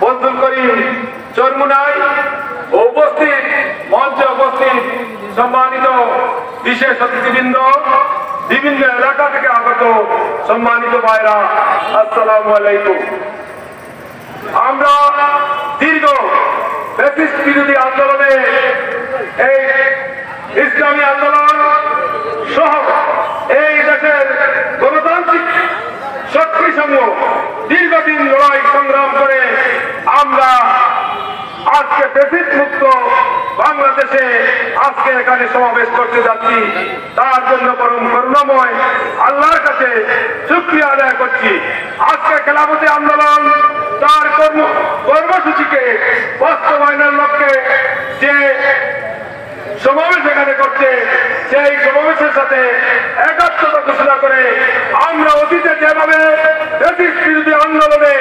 বদরুল করিম চরমুনাই উপস্থিত মঞ্চে উপস্থিত সম্মানিত বিশেষ অতিথিবৃন্দ, বিভিন্ন এলাকা থেকে আগত সম্মানিত ভাইরা, আসসালামু আলাইকুম। আমরা দীর্ঘ ফ্যাসিস্ট বিরোধী আন্দোলনে এই ইসলামী আন্দোলন সহ এই দেশের গণতান্ত্রিক শক্তি সমূহ দীর্ঘদিন লড়াই সংগ্রাম করে আমরা আজকে ফ্যাসিস্ট মুক্ত বাংলাদেশে আজকে এখানে সমাবেশ করতে যাচ্ছি। তার জন্য পরম করুণাময় আল্লাহর কাছে শুকরিয়া আদায় করছি। আজকে খেলাফতি আন্দোলন তার কর্মসূচিকে বাস্তবায়নের লক্ষ্যে যে সমাবেশ এখানে করছে, সেই সমাবেশের সাথে একাত্মতা ঘোষণা করে আমরা অতীতে যেভাবে ফ্যাসিস্ট বিরোধী আন্দোলনে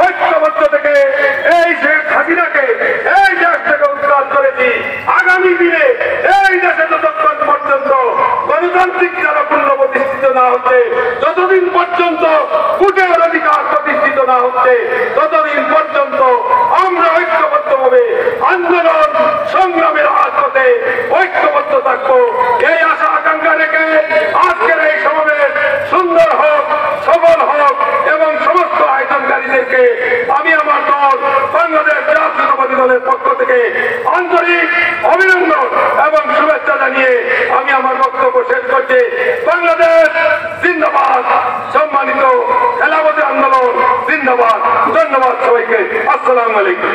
ঐক্যবদ্ধ থেকে এই শেখ হাসিনাকে এই দেশ থেকে উৎখাত করেছি, আগামী দিনে এই দেশে যতক্ষণ পর্যন্ত গণতান্ত্রিক যারা পূর্ণ প্রতিষ্ঠিত না হচ্ছে, যতদিন পর্যন্ত ভোটের অধিকার প্রতিষ্ঠিত না হচ্ছে, ততদিন পর্যন্ত আমরা ঐক্যবদ্ধভাবে আন্দোলন সংগ্রামের রাজপথে ঐক্যবদ্ধ থাকবো। এই আশা আকাঙ্ক্ষা রেখে আজকের এই সমাবেশ সুন্দর হোক, সফল হোক এবং সমস্ত আয়োজনকারীদেরকে আমি আমার দল বাংলাদেশ জাতীয়তাবাদী দলের পক্ষ থেকে আন্তরিক অভিনন্দন এবং শুভেচ্ছা জানিয়ে আমি আমার বক্তব্য শেষ করছি। বাংলাদেশ জিন্দাবাদ, সম্মানিত খেলাফতি আন্দোলন জিন্দাবাদ। ধন্যবাদ সবাইকে। আসসালামু আলাইকুম।